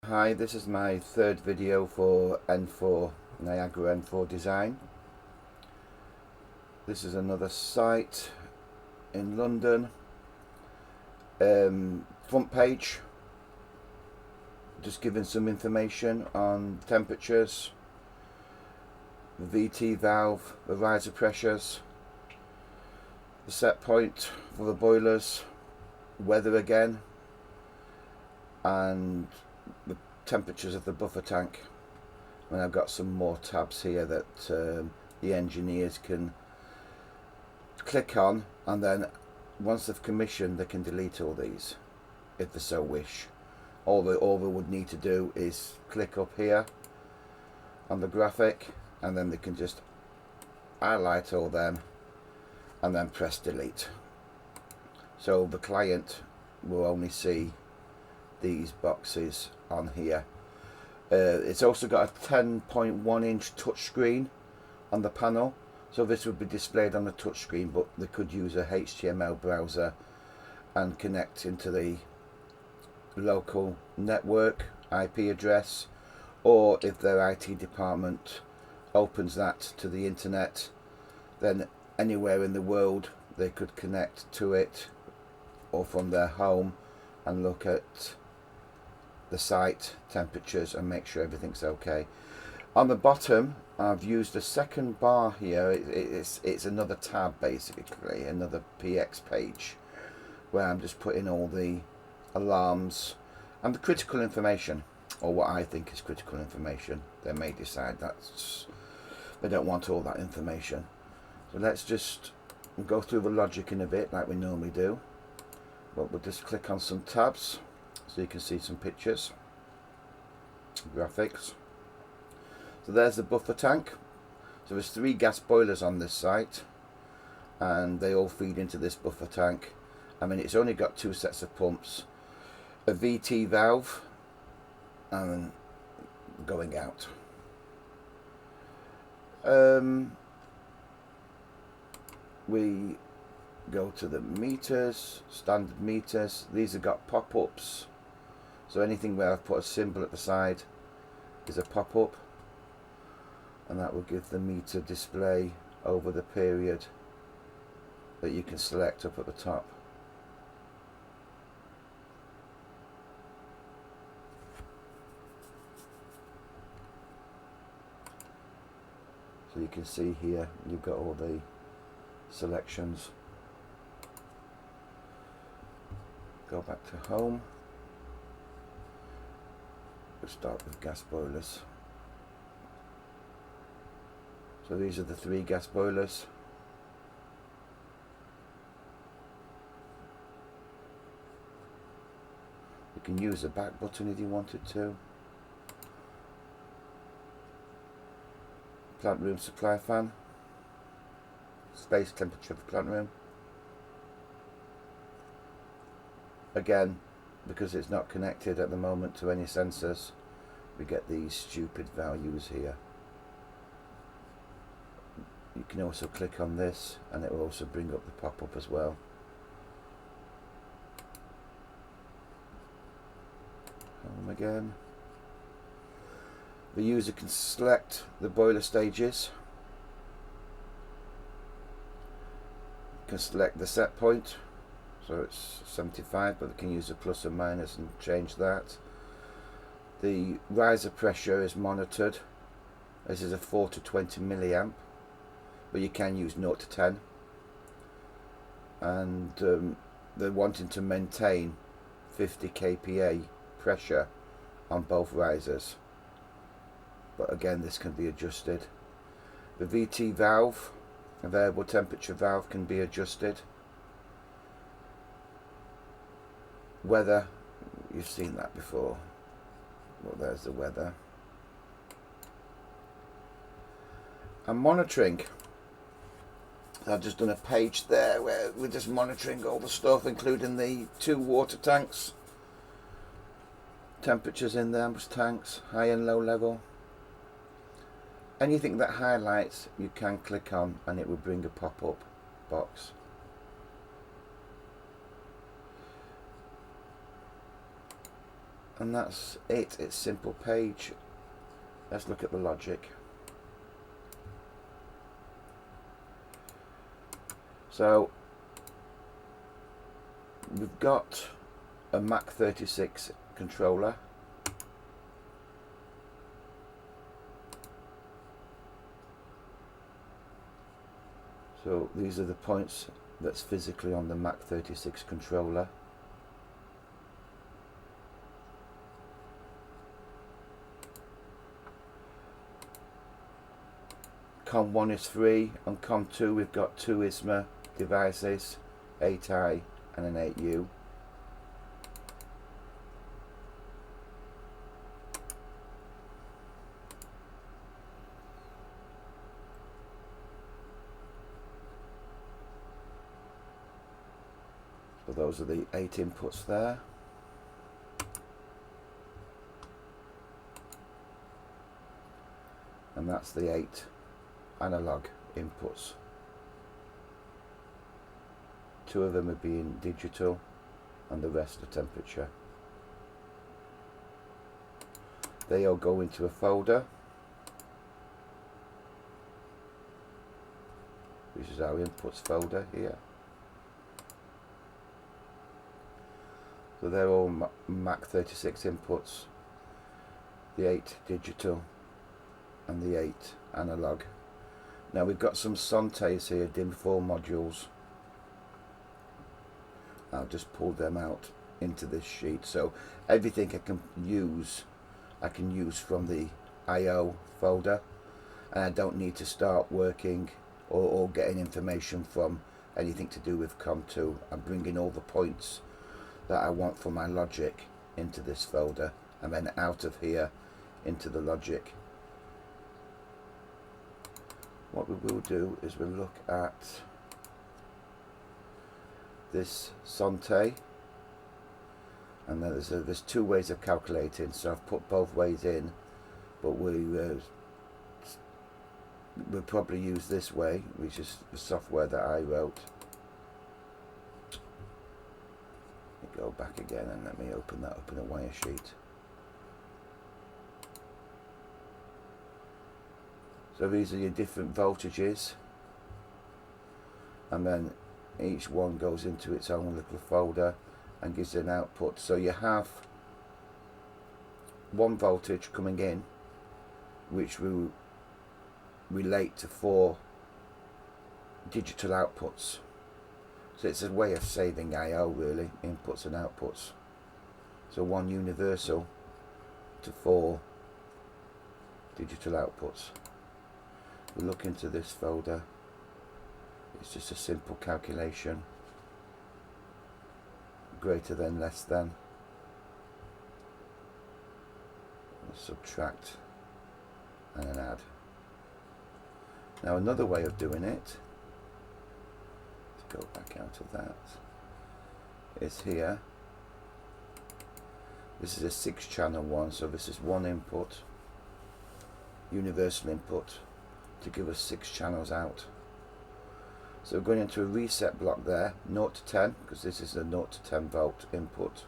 Hi, this is my third video for N4 Niagara N4 design. This is another site in London. Front page, just giving some information on temperatures, the VT valve, the riser pressures, the set point for the boilers, weather again, and the temperatures of the buffer tank. And I've got some more tabs here that the engineers can click on, and then once they've commissioned they can delete all these if they so wish. All they would need to do is click up here on the graphic, and then they can just highlight all them and then press delete. So the client will only see these boxes on here. It's also got a 10.1 inch touchscreen on the panel, so this would be displayed on the touchscreen, but they could use a HTML browser and connect into the local network IP address, or if their IT department opens that to the internet, then anywhere in the world they could connect to it, or from their home, and look at the site temperatures and make sure everything's okay. On the bottom I've used a second bar here. It's another tab, basically another PX page, where I'm just putting all the alarms and the critical information, or what I think is critical information. They may decide they don't want all that information. So let's just go through the logic in a bit like we normally do, but we'll just click on some tabs so you can see some pictures, graphics. So there's the buffer tank. So there's 3 gas boilers on this site, and they all feed into this buffer tank. I mean, it's only got 2 sets of pumps, a VT valve, and going out. We go to the meters, standard meters. These have got pop-ups, so anything where I've put a symbol at the side is a pop-up, and that will give the meter display over the period that you can select up at the top. So you can see here you've got all the selections. Go back to home. We'll start with gas boilers. So these are the 3 gas boilers. You can use the back button if you wanted to. Plant room supply fan. Space temperature of the plant room. Again, because it's not connected at the moment to any sensors, we get these stupid values here. You can also click on this and it will also bring up the pop-up as well. Home again. The user can select the boiler stages. You can select the set point, so it's 75, but they can use a plus or minus and change that. The riser pressure is monitored. This is a 4 to 20 milliamp, but you can use 0 to 10. And they're wanting to maintain 50 kPa pressure on both risers, but again this can be adjusted. The VT valve, a variable temperature valve, can be adjusted. Weather, you've seen that before. Well, there's the weather. And monitoring. I've just done a page there where we're just monitoring all the stuff, including the 2 water tanks. Temperatures in the amber tanks, high and low level. Anything that highlights you can click on and it will bring a pop-up box. And that's it. It's simple page. Let's look at the logic. So we've got a Mach 36 controller. So these are the points that's physically on the Mach 36 controller. COM1 is 3, on COM2 we've got 2 iSMA devices, 8i and an 8u. So those are the 8 inputs there. And that's the 8 analog inputs. 2 of them are being digital and the rest are temperature. They all go into a folder. This is our inputs folder here. So they're all Mach 36 inputs, the 8 digital and the 8 analog. Now we've got some Sontes here, DIM4 modules. I'll just pull them out into this sheet. So everything I can use from the IO folder, and I don't need to start working or getting information from anything to do with COM2. I'm bringing all the points that I want for my logic into this folder, and then out of here into the logic. What we will do is we'll look at this Sonte, and then there's 2 ways of calculating, so I've put both ways in, but we'll probably use this way, which is the software that I wrote. Let me go back again and let me open that up in a wire sheet. So these are your different voltages, and then each one goes into its own little folder and gives an output. So you have 1 voltage coming in, which will relate to 4 digital outputs. So it's a way of saving I/O really, inputs and outputs. So 1 universal to 4 digital outputs. We look into this folder. It's just a simple calculation. Greater than, less than. Subtract and an add. Now another way of doing it, let's go back out of that, is here. This is a 6-channel one, so this is 1 input, universal input, to give us 6 channels out. So we're going into a reset block there, 0 to 10, because this is a 0 to 10 volt input,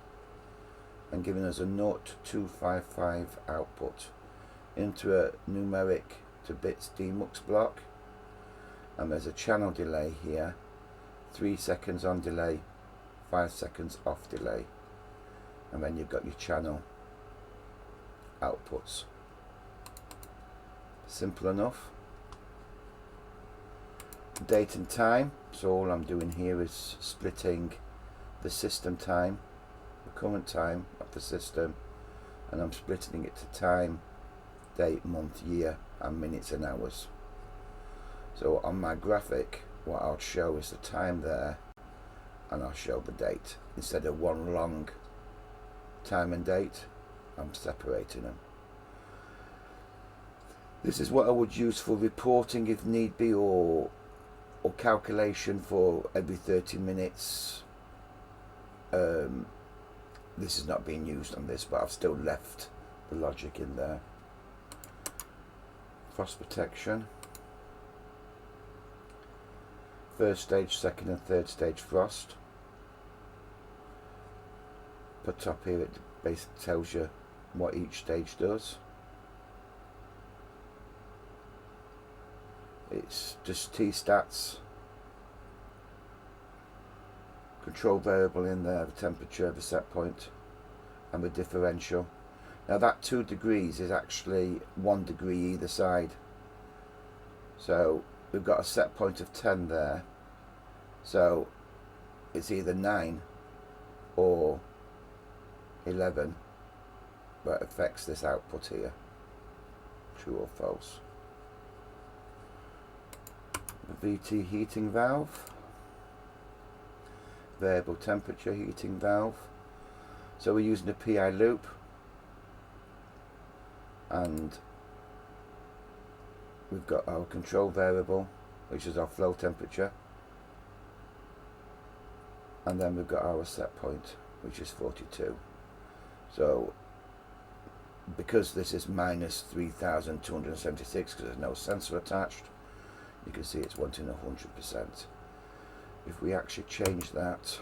and giving us a 0 to 255 output, into a numeric to bits demux block, and there's a channel delay here, 3 seconds on delay, 5 seconds off delay, and then you've got your channel outputs. Simple enough. Date and time, so all I'm doing here is splitting the system time, the current time of the system, and I'm splitting it to time, date, month, year, and minutes and hours. So on my graphic, what I'll show is the time there, and I'll show the date. Instead of one long time and date, I'm separating them. This is what I would use for reporting if need be, or calculation for every 30 minutes. This is not being used on this, but I've still left the logic in there. Frost protection. First stage, second and third stage frost. Per top here it basically tells you what each stage does. It's just T-stats, control variable in there, the temperature, the set point, and the differential. Now that 2 degrees is actually 1 degree either side. So we've got a set point of 10 there. So it's either 9 or 11 that affects this output here, true or false. The VT heating valve, variable temperature heating valve. So we're using a PI loop, and we've got our control variable, which is our flow temperature, and then we've got our set point, which is 42. So because this is minus 3276 because there's no sensor attached, you can see it's wanting 100%. If we actually change that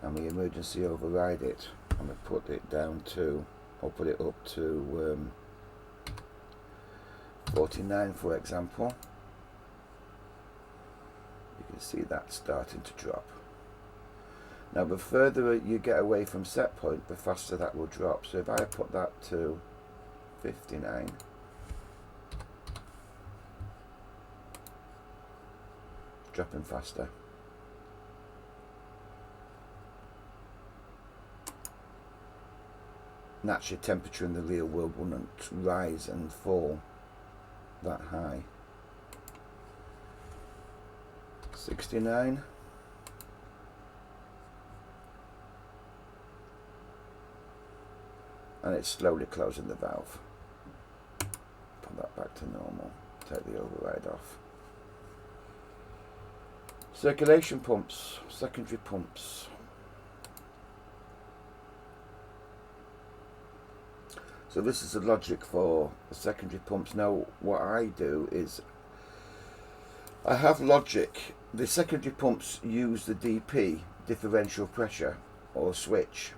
and we emergency override it, and we put it down to, or put it up to 49 for example, you can see that starting to drop. Now the further you get away from set point, the faster that will drop. So if I put that to 59, it's dropping faster. Naturally, temperature in the real world wouldn't rise and fall that high. 69. And it's slowly closing the valve. Put that back to normal. Take the override off. Circulation pumps, secondary pumps. So this is the logic for the secondary pumps. Now what I do is I have logic. The secondary pumps use the DP, differential pressure, or switch,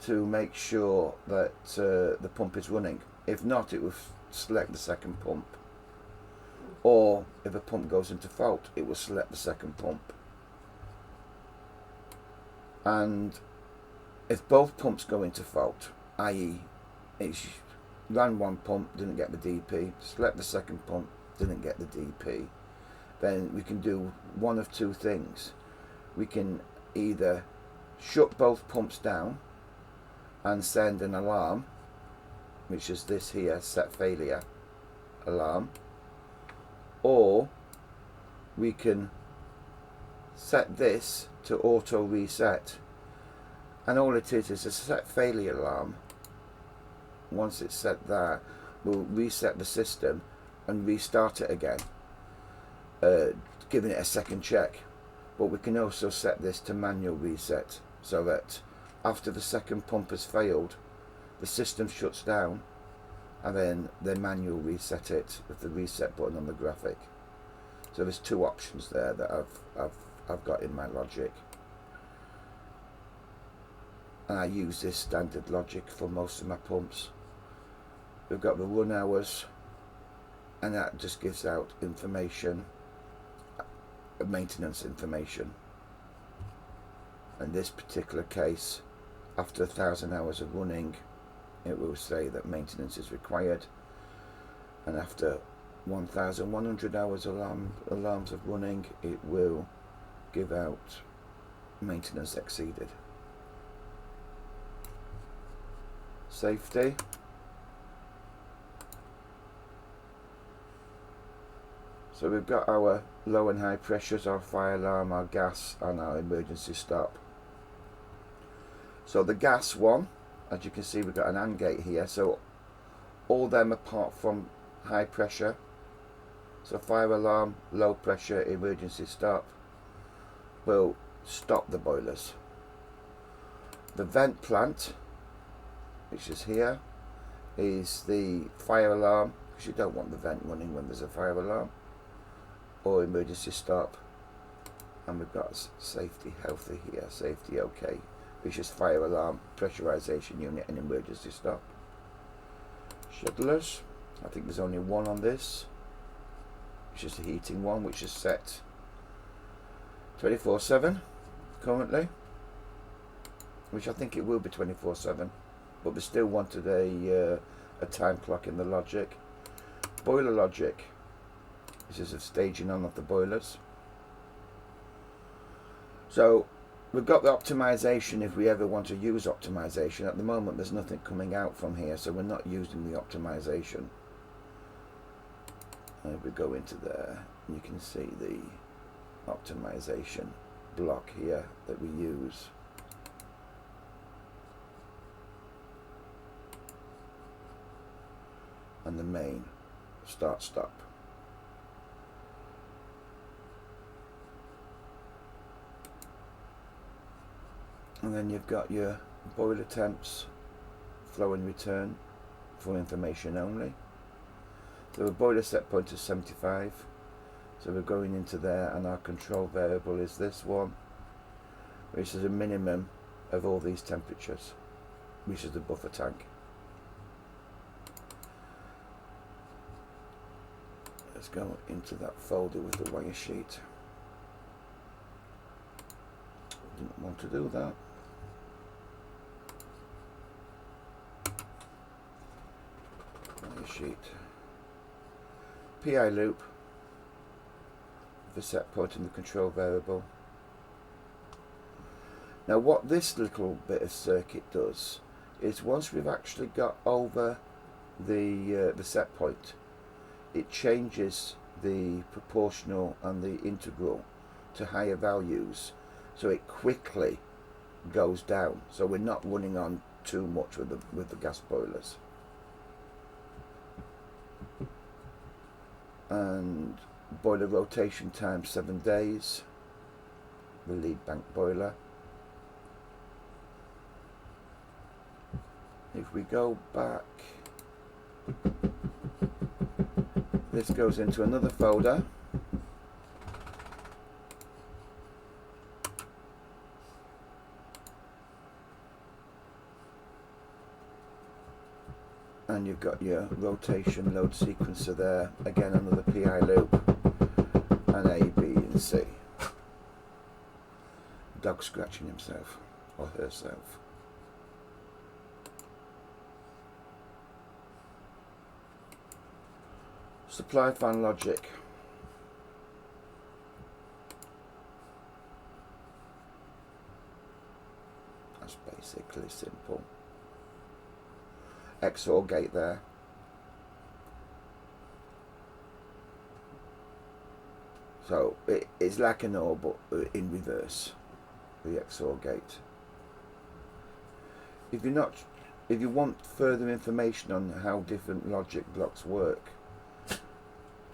to make sure that the pump is running. If not, it will select the second pump. Or if a pump goes into fault, it will select the second pump. And if both pumps go into fault, i.e. it's ran one pump, didn't get the DP, select the second pump, didn't get the DP, then we can do one of two things. We can either shut both pumps down and send an alarm, which is this here, set failure alarm, or we can set this to auto reset, and all it is a set failure alarm. Once it's set there, we'll reset the system and restart it again, giving it a second check. But we can also set this to manual reset, so that after the second pump has failed, the system shuts down, and then they manual reset it with the reset button on the graphic. So there's two options there that I've got in my logic, and I use this standard logic for most of my pumps. We've got the run hours, and that just gives out information, maintenance information. In this particular case, after 1,000 hours of running, it will say that maintenance is required, and after 1,100 hours alarms of running, it will give out maintenance exceeded. Safety. So we've got our low and high pressures, our fire alarm, our gas, and our emergency stop. So the gas one, as you can see, we've got an AND gate here, so all them apart from high pressure, so fire alarm, low pressure, emergency stop, will stop the boilers. The vent plant, which is here, is the fire alarm, because you don't want the vent running when there's a fire alarm, or emergency stop. And we've got safety healthy here, safety okay, which is fire alarm, pressurization unit and emergency stop. Schedulers, I think there's only one on this, which is the heating one, which is set 24/7 currently, which I think it will be 24/7, but we still wanted a time clock in the logic. Boiler logic, this is a staging on of the boilers. So we've got the optimization if we ever want to use optimization. At the moment there's nothing coming out from here, so we're not using the optimization. And if we go into there, you can see the optimization block here that we use. And the main start stop. And then you've got your boiler temps, flow and return, for information only. So the boiler set point is 75. So we're going into there, and our control variable is this one, which is a minimum of all these temperatures, which is the buffer tank. Let's go into that folder with the wire sheet. Didn't want to do that. Wire sheet. PI loop, the set point and the control variable. Now what this little bit of circuit does is, once we've actually got over the set point, it changes the proportional and the integral to higher values, so it quickly goes down, so we're not running on too much with the gas boilers. And boiler rotation time 7 days, the lead bank boiler. If we go back, this goes into another folder. And you've got your rotation load sequencer there, again another PI loop, and A, B and C. Dog scratching himself or herself. Supply fan logic. That's basically simple. XOR gate there. So it's like an OR but in reverse, the XOR gate. If you want further information on how different logic blocks work,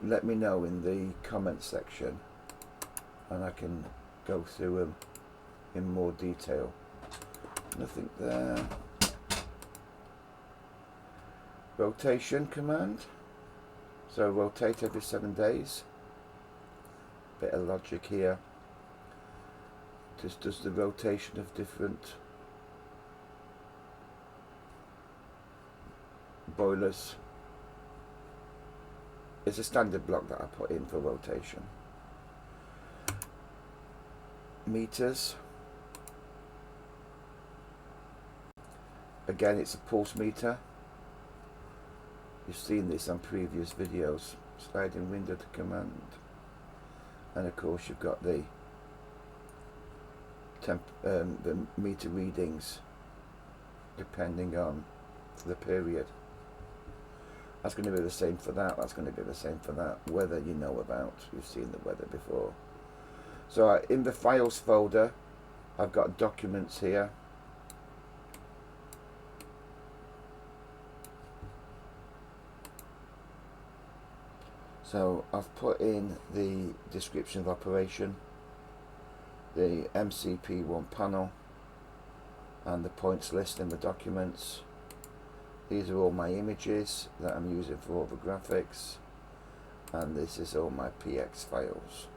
let me know in the comment section and I can go through them in more detail. Nothing there. Rotation command, so rotate every 7 days. Bit of logic here, just does the rotation of different boilers. It's a standard block that I put in for rotation. Meters, again it's a pulse meter. You've seen this on previous videos. Sliding window to command, and of course you've got the meter readings depending on the period. That's going to be the same for that. That's going to be the same for that. Weather you know about. You've seen the weather before. So in the files folder, I've got documents here. So I've put in the description of operation, the MCP1 panel, and the points list in the documents. These are all my images that I'm using for all the graphics, and this is all my PX files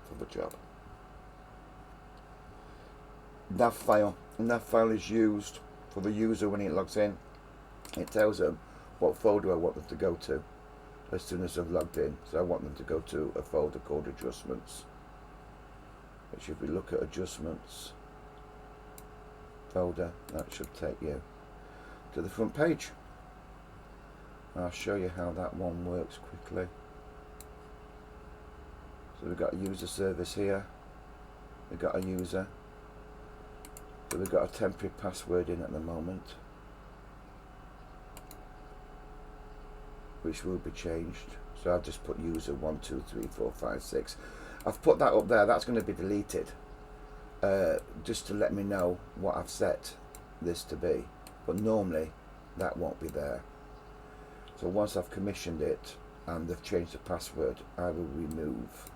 for the job. nav file. A nav file is used for the user when he logs in. It tells them what folder I want them to go to as soon as I've logged in. So I want them to go to a folder called adjustments, which if we look at adjustments folder, that should take you to the front page. I'll show you how that one works quickly. So we've got a user service here, we've got a user, so we've got a temporary password in at the moment, which will be changed. So I've just put user 1 2 3 4 5 6. I've put that up there. That's going to be deleted, just to let me know what I've set this to be. But normally that won't be there. So once I've commissioned it and they've changed the password, I will remove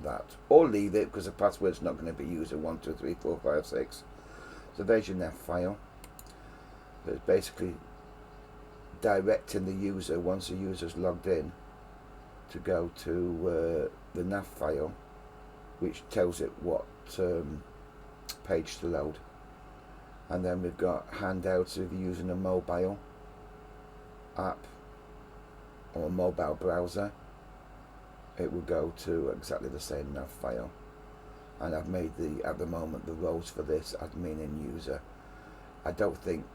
that or leave it, because the password's not going to be user 1 2 3 4 5 6. So there's your nav file. So it's basically directing the user, once the user's logged in, to go to the nav file, which tells it what page to load. And then we've got handouts if you're using a mobile app or a mobile browser. It will go to exactly the same nav file. And I've made at the moment the roles for this admin and user. I don't think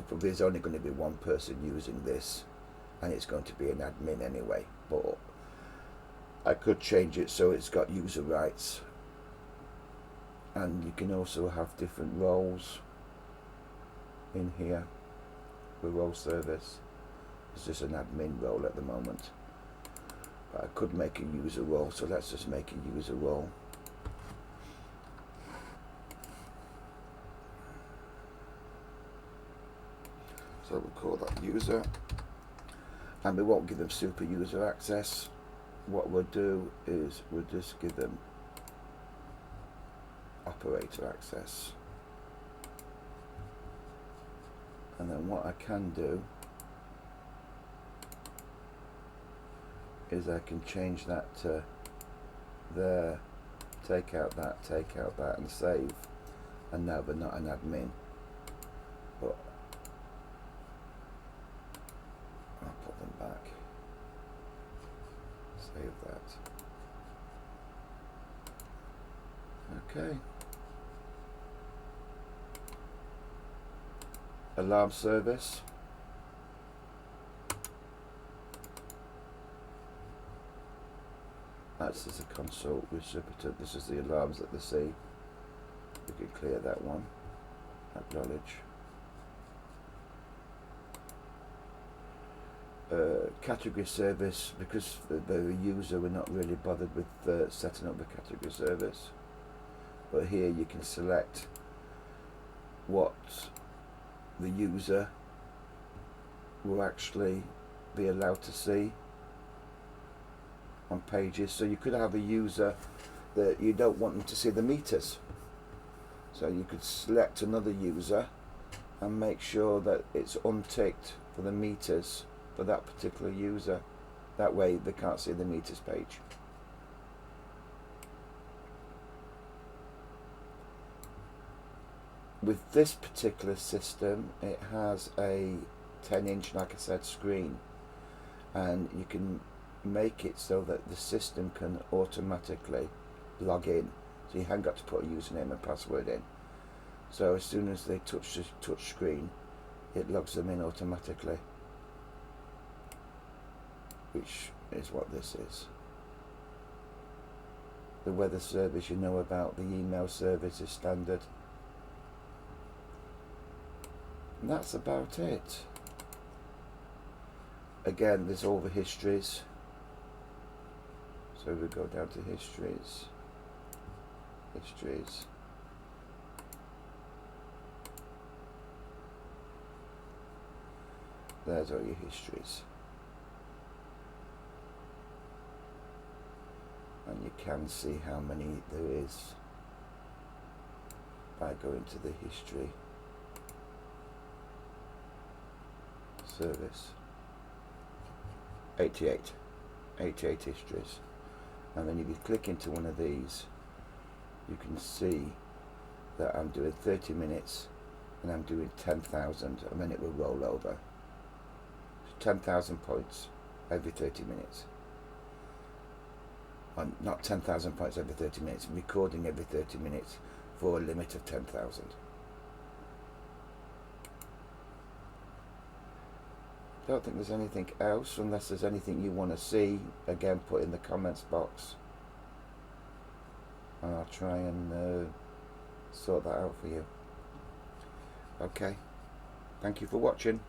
there's only going to be one person using this, and it's going to be an admin anyway, but I could change it so it's got user rights. And you can also have different roles in here. The role service is just an admin role at the moment, but I could make a user role, so let's just make a user role. So we'll call that user, and we won't give them super user access. What we'll do is we'll just give them operator access. And then what I can do is I can change that to there, take out that, and save. And now they're not an admin, but I'll put them back. Save that. Okay. Alarm service. That's as a console recipient. This is the alarms that they see. We can clear that one. Acknowledge. Category service, because the user, we're not really bothered with setting up the category service. But here you can select what the user will actually be allowed to see on pages. So you could have a user that you don't want them to see the meters, so you could select another user and make sure that it's unticked for the meters for that particular user. That way they can't see the meters page. With this particular system, it has a 10-inch, like I said, screen, and you can make it so that the system can automatically log in, so you haven't got to put a username and password in. So as soon as they touch the touch screen, it logs them in automatically, which is what this is. The weather service you know about, the email service is standard. And that's about it. Again, there's all the histories. So we go down to histories. Histories. There's all your histories. And you can see how many there is by going to the history service. 88 histories. And then if you click into one of these, you can see that I'm doing 30 minutes and I'm doing 10,000, and then it will roll over. 10,000 points every 30 minutes. Not 10,000 points every 30 minutes, recording every 30 minutes for a limit of 10,000. Don't think there's anything else, unless there's anything you want to see. Again, put in the comments box and I'll try and sort that out for you. Okay, thank you for watching.